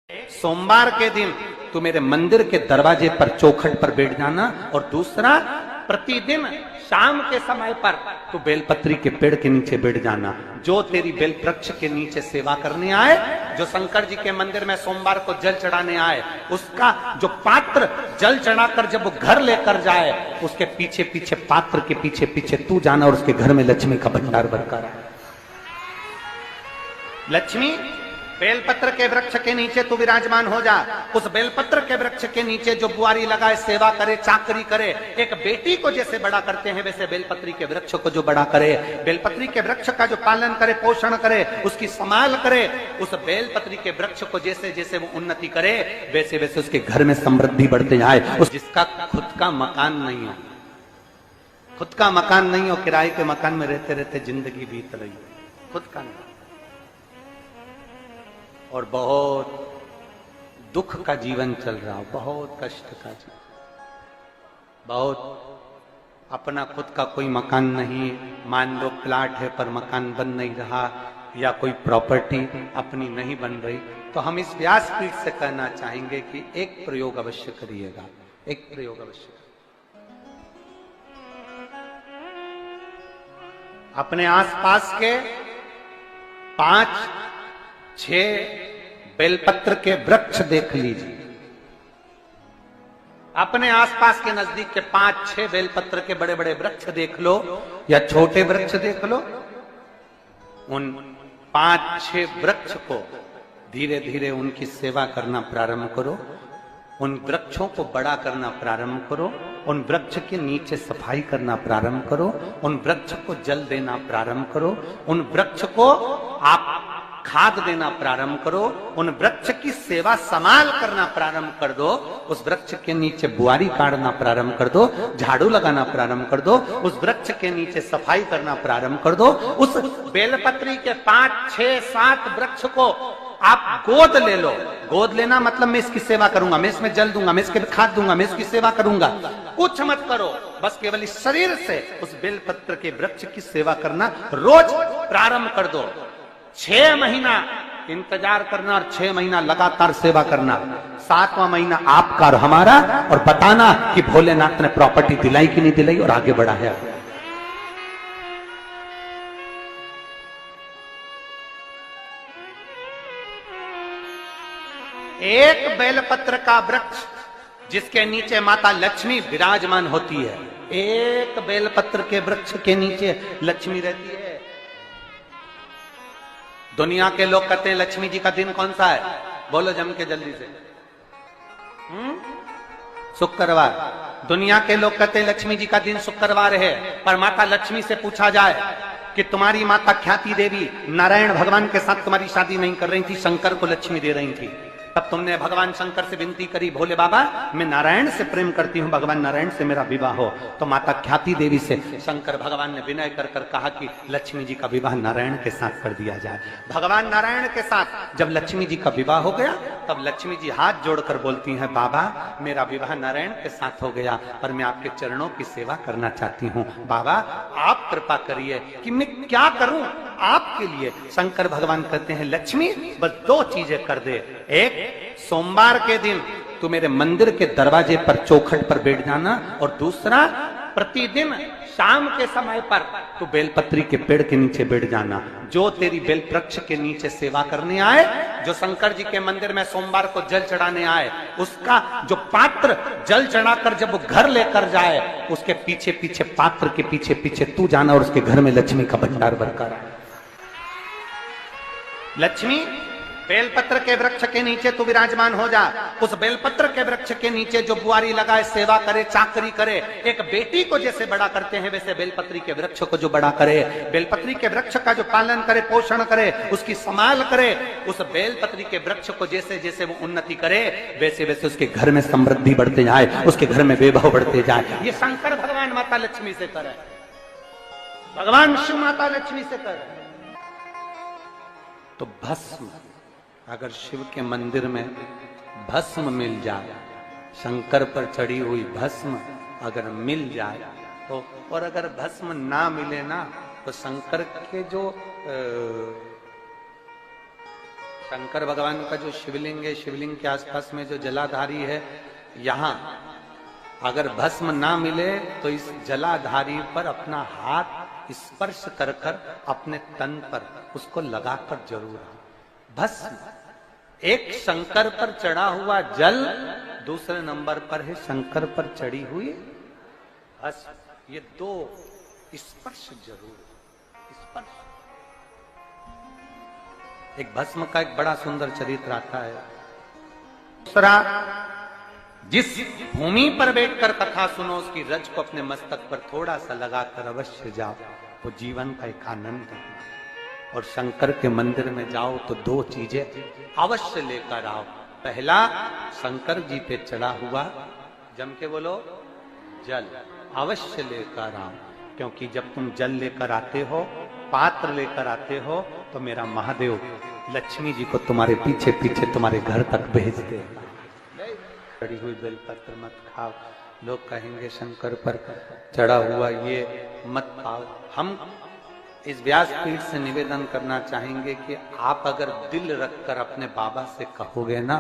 सोमवार के दिन तू मेरे मंदिर के दरवाजे पर चौखट पर बैठ जाना, और दूसरा प्रतिदिन शाम के समय पर तू बेलपत्री के पेड़ के नीचे बैठ जाना। जो तेरी बेल वृक्ष के नीचे सेवा करने आए, जो शंकर जी के मंदिर में सोमवार को जल चढ़ाने आए, उसका जो पात्र जल चढ़ाकर जब वो घर लेकर जाए, उसके पीछे पीछे पात्र के पीछे पीछे तू जाना और उसके घर में लक्ष्मी का भंडार भरकर आए। लक्ष्मी बेलपत्र के वृक्ष के नीचे तू विराजमान हो जा। उस बेलपत्र के वृक्ष के नीचे जो बुआरी लगाए, सेवा करे, चाकरी करे, एक बेटी को जैसे बड़ा करते हैं वैसे बेलपत्री के वृक्ष को जो बड़ा करे, बेलपत्री के वृक्ष का जो पालन करे, पोषण करे, उसकी संभाल करे, उस बेलपत्री के वृक्ष को जैसे जैसे वो उन्नति करे वैसे वैसे उसके घर में समृद्धि बढ़ते जाए। उस जिसका खुद का मकान नहीं हो, खुद का मकान नहीं हो, किराए के मकान में रहते रहते जिंदगी बीत रही, खुद का नहीं, और बहुत दुख का जीवन चल रहा हो, बहुत कष्ट का जीवन, बहुत अपना खुद का कोई मकान नहीं, मान लो प्लाट है पर मकान बन नहीं रहा, या कोई प्रॉपर्टी अपनी नहीं बन रही, तो हम इस व्यासपीठ से कहना चाहेंगे कि एक प्रयोग अवश्य करिएगा, एक प्रयोग अवश्य। अपने आसपास के 5-6 बेलपत्र के वृक्ष देख लीजिए, अपने आसपास के नजदीक के 5-6 बेलपत्र के बड़े बड़े वृक्ष देख लो या छोटे वृक्ष देख लो। उन 5-6 वृक्ष को धीरे धीरे उनकी सेवा करना प्रारंभ करो, उन वृक्षों को बड़ा करना प्रारंभ करो, उन वृक्ष के नीचे सफाई करना प्रारंभ करो, उन वृक्ष को जल देना प्रारंभ करो, उन वृक्ष को आप खाद देना प्रारंभ करो, उन वृक्ष की सेवा संभाल करना प्रारंभ कर दो, उस वृक्ष के नीचे बुआरी काटना प्रारंभ कर दो, झाड़ू लगाना प्रारंभ कर दो, उस वृक्ष के नीचे सफाई करना प्रारंभ कर दो। उस बेलपत्री के 5-6-7 वृक्ष को आप गोद ले लो। गोद लेना मतलब मैं इसकी सेवा करूंगा, मैं इसमें जल दूंगा, मैं इसके खाद दूंगा, मैं इसकी सेवा करूंगा, कुछ मत करो, बस केवल इस शरीर से उस बेलपत्र के वृक्ष की सेवा करना रोज प्रारंभ कर दो। 6 महीना इंतजार करना और 6 महीना लगातार सेवा करना, 7वां महीना आपका और हमारा, और बताना कि भोलेनाथ ने प्रॉपर्टी दिलाई कि नहीं दिलाई और आगे बढ़ाया। एक बेलपत्र का वृक्ष जिसके नीचे माता लक्ष्मी विराजमान होती है, एक बेलपत्र के वृक्ष के नीचे लक्ष्मी रहती है। दुनिया के लोग कहते हैं लक्ष्मी जी का दिन कौन सा है, बोलो जम के जल्दी से। शुक्रवार। दुनिया के लोग कहते हैं लक्ष्मी जी का दिन शुक्रवार है, पर माता लक्ष्मी से पूछा जाए कि तुम्हारी माता ख्याति देवी नारायण भगवान के साथ तुम्हारी शादी नहीं कर रही थी, शंकर को लक्ष्मी दे रही थी, तब तुमने भगवान शंकर से विनती करी, भोले बाबा मैं नारायण से प्रेम करती हूं, भगवान नारायण से मेरा विवाह हो। तो माता ख्याति देवी से शंकर भगवान ने विनय कर कर कहा कि लक्ष्मी जी का विवाह नारायण के साथ कर दिया जाए। भगवान नारायण के साथ जब लक्ष्मी जी का विवाह हो गया, तब लक्ष्मी जी हाथ जोड़कर बोलती हैं, बाबा मेरा विवाह नारायण के साथ हो गया, पर मैं आपके चरणों की सेवा करना चाहती हूँ, बाबा आप कृपा करिए कि मैं क्या करूं आपके लिए। शंकर भगवान कहते हैं, लक्ष्मी बस 2 चीजें कर दे, एक सोमवार के दिन तू मेरे मंदिर के दरवाजे पर चौखट पर बैठ जाना, और दूसरा प्रतिदिन शाम के समय पर तू बेलपत्री के पेड़ के नीचे बैठ जाना। जो तेरी बेल वृक्ष के नीचे सेवा करने आए, जो शंकर जी के मंदिर में सोमवार को जल चढ़ाने आए, उसका जो पात्र जल चढ़ाकर जब वो घर लेकर जाए, उसके पीछे पीछे पात्र के पीछे पीछे तू जाना और उसके घर में लक्ष्मी का भंडार भरकर आए। लक्ष्मी बेलपत्र के वृक्ष के नीचे तू विराजमान हो जा। उस बेलपत्र के वृक्ष के नीचे जो बुआरी लगाए, सेवा करे, चाकरी करे, एक बेटी को जैसे बड़ा करते हैं वैसे बेलपत्री के वृक्ष को जो बड़ा करे, बेलपत्री के वृक्ष का जो पालन करे, पोषण करे, उसकी संभाल करे, उस बेलपत्री के वृक्ष को जैसे जैसे वो उन्नति करे वैसे वैसे उसके घर में समृद्धि बढ़ते जाए, उसके घर में वैभव बढ़ते जाए। ये शंकर भगवान माता लक्ष्मी से करे, भगवान शिव माता लक्ष्मी से करे। तो भस्म, अगर शिव के मंदिर में भस्म मिल जाए, शंकर पर चढ़ी हुई भस्म अगर मिल जाए तो, और अगर भस्म ना मिले ना, तो शंकर के जो शंकर भगवान का जो शिवलिंग है, शिवलिंग के आसपास में जो जलाधारी है, यहाँ अगर भस्म ना मिले तो इस जलाधारी पर अपना हाथ स्पर्श कर कर अपने तन पर उसको लगाकर जरूर भस्म। एक शंकर पर चढ़ा हुआ जल, दूसरे नंबर पर है शंकर पर चढ़ी हुई भस्म। ये दो स्पर्श जरूर, स्पर्श। एक भस्म का एक बड़ा सुंदर चरित्र आता है। दूसरा, जिस भूमि पर बैठकर कथा सुनो उसकी रज को अपने मस्तक पर थोड़ा सा लगाकर अवश्य जाओ, वो जीवन का एक आनंद है। और शंकर के मंदिर में जाओ तो दो चीजें अवश्य लेकर आओ। पहला, शंकर जी पे चढ़ा हुआ, जम के बोलो, जल अवश्य लेकर आओ। क्योंकि जब तुम जल लेकर आते हो, पात्र लेकर आते हो, तो मेरा महादेव लक्ष्मी जी को तुम्हारे पीछे पीछे तुम्हारे घर तक भेज दे। चढ़ी हुई बेलपत्र मत खाओ, लोग कहेंगे शंकर पर चढ़ा हुआ ये मत खाओ। हम इस व्यासपीठ से निवेदन करना चाहेंगे कि आप अगर दिल रखकर अपने बाबा से कहोगे ना,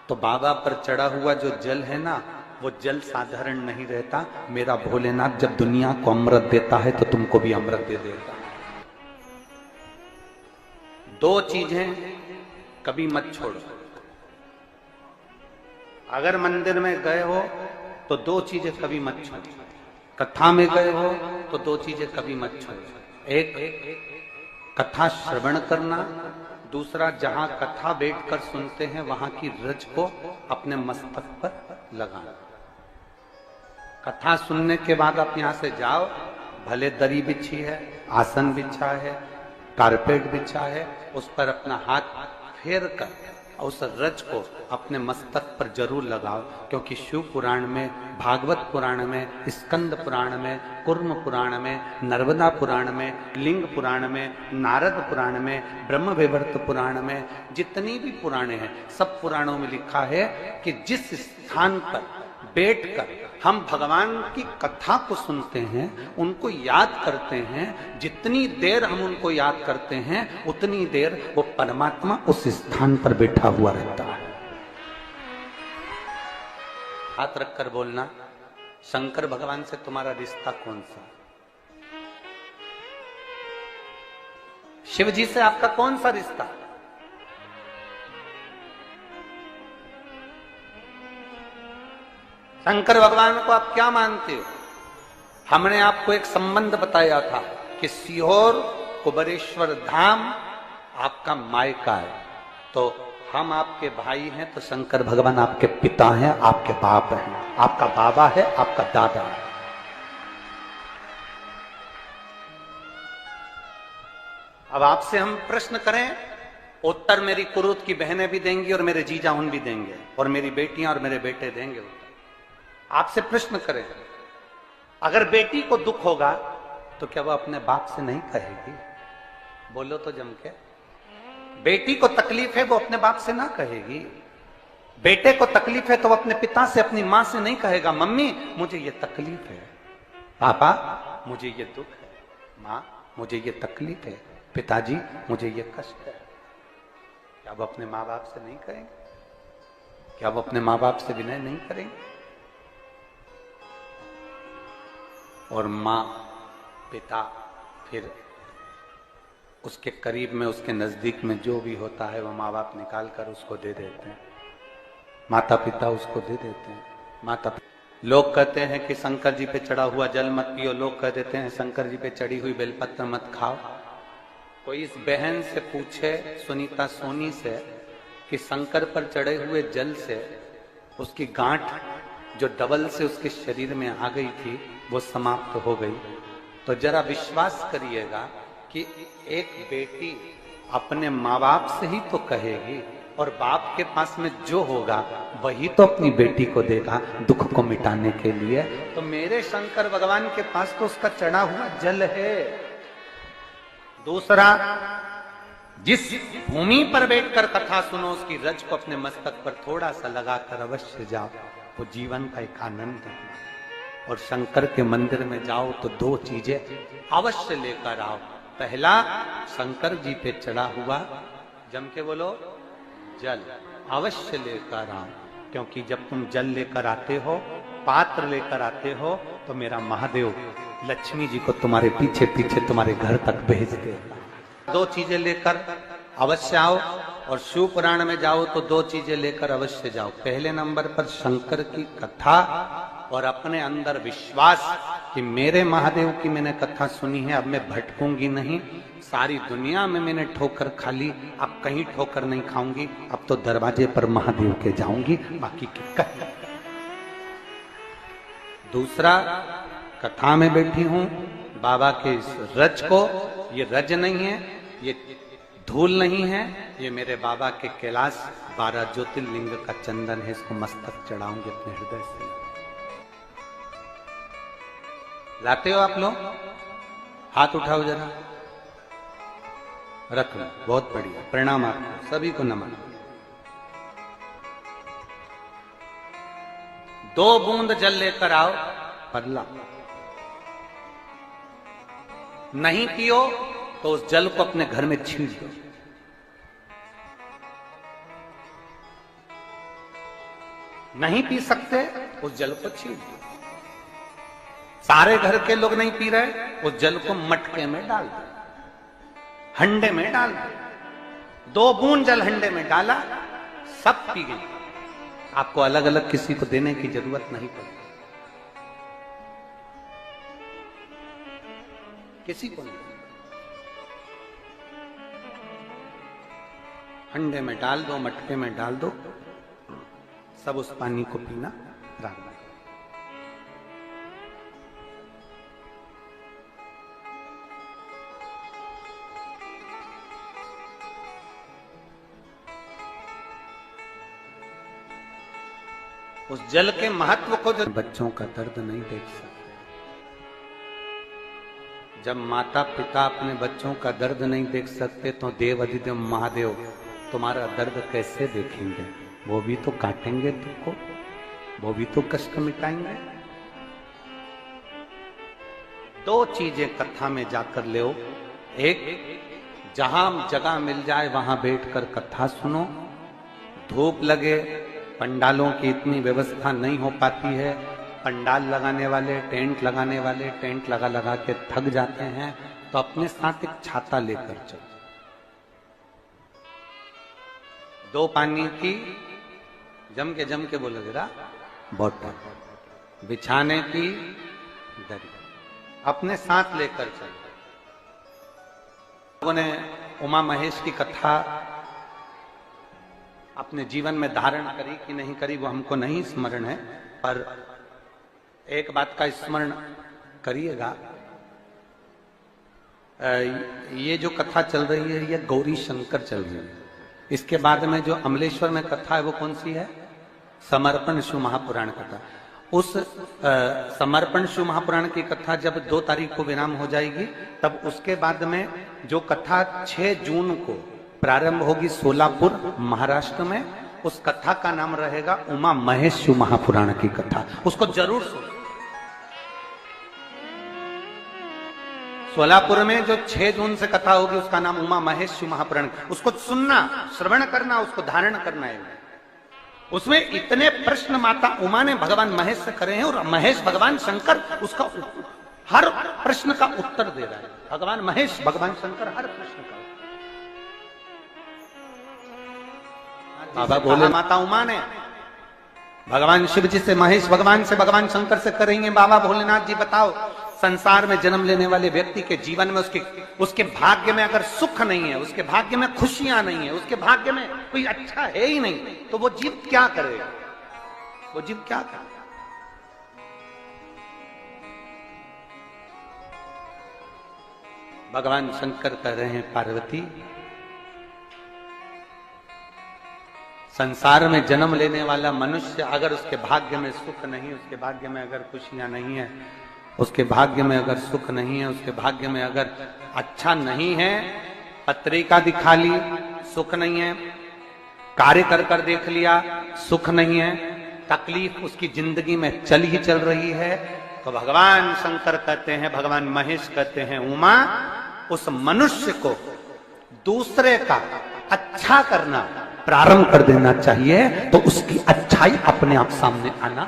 तो बाबा पर चढ़ा हुआ जो जल है ना, वो जल साधारण नहीं रहता। मेरा भोलेनाथ जब दुनिया को अमृत देता है तो तुमको भी अमृत दे देता है। दो चीजें कभी मत छोड़ो। अगर मंदिर में गए हो तो दो चीजें कभी मत छोड़ो। कथा में गए हो तो दो चीजें कभी मत छोड़ो। एक, कथा श्रवण करना। दूसरा, जहां कथा बैठकर सुनते हैं वहां की रज को अपने मस्तक पर लगाना। कथा सुनने के बाद आप यहां से जाओ, भले दरी बिछी है, आसन बिछा है, कारपेट बिछा है, उस पर अपना हाथ फेर कर उस रज को अपने मस्तक पर जरूर लगाओ। क्योंकि शिव पुराण में, भागवत पुराण में, स्कंद पुराण में, कुर्म पुराण में, नर्मदा पुराण में, लिंग पुराण में, नारद पुराण में, ब्रह्म वैवर्त पुराण में, जितनी भी पुराणे हैं, सब पुराणों में लिखा है कि जिस स्थान पर बैठकर हम भगवान की कथा को सुनते हैं, उनको याद करते हैं, जितनी देर हम उनको याद करते हैं उतनी देर वो परमात्मा उस स्थान पर बैठा हुआ रहता है। हाथ रखकर बोलना, शंकर भगवान से तुम्हारा रिश्ता कौन सा? शिव जी से आपका कौन सा रिश्ता? शंकर भगवान को आप क्या मानते हो? हमने आपको एक संबंध बताया था कि सीहोर कुबेरेश्वर धाम आपका मायका है, तो हम आपके भाई हैं, तो शंकर भगवान आपके पिता हैं, आपके बाप हैं, आपका बाबा है, आपका दादा है। अब आपसे हम प्रश्न करें, उत्तर मेरी कुरूत की बहनें भी देंगी और मेरे जीजा उन भी देंगे, और मेरी बेटियां और मेरे बेटे देंगे उत्तर। आपसे प्रश्न करें, अगर बेटी को दुख होगा तो क्या वो अपने बाप से नहीं कहेगी? बोलो तो जम के। बेटी को तकलीफ है वो अपने बाप से ना कहेगी। बेटे को तकलीफ है तो वो अपने पिता से, अपनी मां से नहीं कहेगा, मम्मी मुझे ये तकलीफ है, पापा मुझे ये दुख है, मां मुझे ये तकलीफ है, पिताजी मुझे ये कष्ट है। क्या वो अपने माँ बाप से नहीं करेंगे? क्या वो अपने माँ बाप से विनय नहीं करेंगे? और माँ, पिता, फिर उसके करीब में, उसके नजदीक में जो भी होता है वो माँ बाप निकाल कर उसको दे देते हैं, माता पिता उसको दे देते हैं। माता लोग कहते हैं कि शंकर जी पे चढ़ा हुआ जल मत पियो, लोग कह देते हैं शंकर जी पे चढ़ी हुई बेलपत्र मत खाओ। कोई इस बहन से पूछे, सुनीता सोनी से, कि शंकर पर चढ़े हुए जल से उसकी गांठ जो डबल से उसके शरीर में आ गई थी वो समाप्त हो गई, तो जरा विश्वास करिएगा कि एक बेटी अपने माँ बाप से ही तो कहेगी, और बाप के पास में जो होगा वही तो अपनी बेटी को देगा दुख को मिटाने के लिए। तो मेरे शंकर भगवान के पास तो उसका चढ़ा हुआ जल है। दूसरा, जिस भूमि पर बैठकर कथा सुनो उसकी रज को अपने मस्तक पर थोड़ा सा लगाकर अवश्य जाओ, वो जीवन का एक आनंद है। और शंकर के मंदिर में जाओ तो दो चीजें अवश्य लेकर आओ। पहला, शंकर जी पे चढ़ा हुआ जम के बोलो, जल अवश्य लेकर आओ, क्योंकि जब तुम जल लेकर आते हो, पात्र लेकर आते हो, तो मेरा महादेव लक्ष्मी जी को तुम्हारे पीछे पीछे तुम्हारे घर तक भेज देगा। दो चीजें लेकर अवश्य आओ, और शिव पुराण में जाओ तो दो चीजें लेकर अवश्य जाओ। पहले नंबर पर शंकर की कथा और अपने अंदर विश्वास कि मेरे महादेव की मैंने कथा सुनी है, अब मैं भटकूंगी नहीं। सारी दुनिया में मैंने ठोकर खा ली, अब कहीं ठोकर नहीं खाऊंगी, अब तो दरवाजे पर महादेव के जाऊंगी, बाकी की कहीं। दूसरा, कथा में बैठी हूं बाबा के इस रज को, ये रज नहीं है, ये धूल नहीं है, ये मेरे बाबा के कैलाश 12 ज्योतिर्लिंग का चंदन है, इसको मस्तक चढ़ाऊंगे अपने हृदय से। लाते हो आप लोग? हाथ उठाओ जरा, रख लो, बहुत बढ़िया, प्रणाम आपको सभी को, नमन। 2 बूंद जल लेकर आओ, पगला नहीं पियो तो उस जल को अपने घर में छीन दो। नहीं पी सकते, उस जल को छीन दो। सारे घर के लोग नहीं पी रहे, उस जल को मटके में डाल दो, हंडे में डाल दो। 2 बूंद जल हंडे में डाला, सब पी गई। आपको अलग अलग किसी को देने की जरूरत नहीं पड़ती, किसी को नहीं। हंडे में डाल दो, मटके में डाल दो, सब उस पानी को पीना राग। उस जल के महत्व को जो बच्चों का दर्द नहीं देख सकते, जब माता पिता अपने बच्चों का दर्द नहीं देख सकते, तो देव अधिदेव महादेव तुम्हारा दर्द कैसे देखेंगे? वो भी तो काटेंगे तुमको, वो भी तो कष्ट मिटाएंगे। 2 चीजें कथा में जाकर ले। एक, जहां जगह मिल जाए वहां बैठकर कथा सुनो। धूप लगे, पंडालों की इतनी व्यवस्था नहीं हो पाती है, पंडाल लगाने वाले, टेंट लगाने वाले टेंट लगा लगा के थक जाते हैं, तो अपने साथ एक छाता लेकर चलो। 2 पानी की जम के बोलो जरा, बोतल, बिछाने की दरी अपने साथ लेकर चलो। लोगों ने उमा महेश की कथा अपने जीवन में धारण करी कि नहीं करी वो हमको नहीं स्मरण है, पर एक बात का स्मरण करिएगा, ये जो कथा चल रही है ये गौरी शंकर चल रही है। इसके बाद में जो अमलेश्वर में कथा है वो कौन सी है? समर्पण शिव महापुराण कथा। उस समर्पण शिव महापुराण की कथा जब 2 तारीख को विराम हो जाएगी, तब उसके बाद में जो कथा 6 जून को प्रारंभ होगी सोलापुर महाराष्ट्र में, उस कथा का नाम रहेगा उमा महेश शिव महापुराण की कथा। उसको जरूर सुनो। सोलापुर में जो 6 जून से कथा होगी उसका नाम उमा महेश शिव महापुराण। उसको सुनना, श्रवण करना, उसको धारण करना है। उसमें इतने प्रश्न माता उमा ने भगवान महेश से करे हैं, और महेश भगवान शंकर उसका हर प्रश्न का उत्तर दे रहा है। भगवान महेश, भगवान शंकर हर प्रश्न का। बाबा बोले माता उमा ने भगवान शिव जी से, महेश भगवान से, भगवान शंकर से करेंगे, बाबा भोलेनाथ जी बताओ, संसार में जन्म लेने वाले व्यक्ति के जीवन में उसके भाग्य में अगर सुख नहीं है, उसके भाग्य में खुशियां नहीं है, उसके भाग्य में कोई अच्छा है ही नहीं, तो वो जीव क्या करेगा? वो जीव क्या करेगा? भगवान शंकर कह रहे हैं, पार्वती, संसार में जन्म लेने वाला मनुष्य अगर उसके भाग्य में सुख नहीं, उसके भाग्य में अगर खुशियां नहीं है, उसके भाग्य में अगर सुख नहीं है, उसके भाग्य में अगर अच्छा नहीं है, पत्रिका दिखा ली सुख नहीं है, कार्य कर कर देख लिया सुख नहीं है, तकलीफ उसकी जिंदगी में चल ही चल रही है, तो भगवान शंकर कहते हैं, भगवान महेश कहते हैं, उमा, उस मनुष्य को दूसरे का अच्छा करना प्रारंभ कर देना चाहिए, तो उसकी अच्छाई अपने आप सामने आना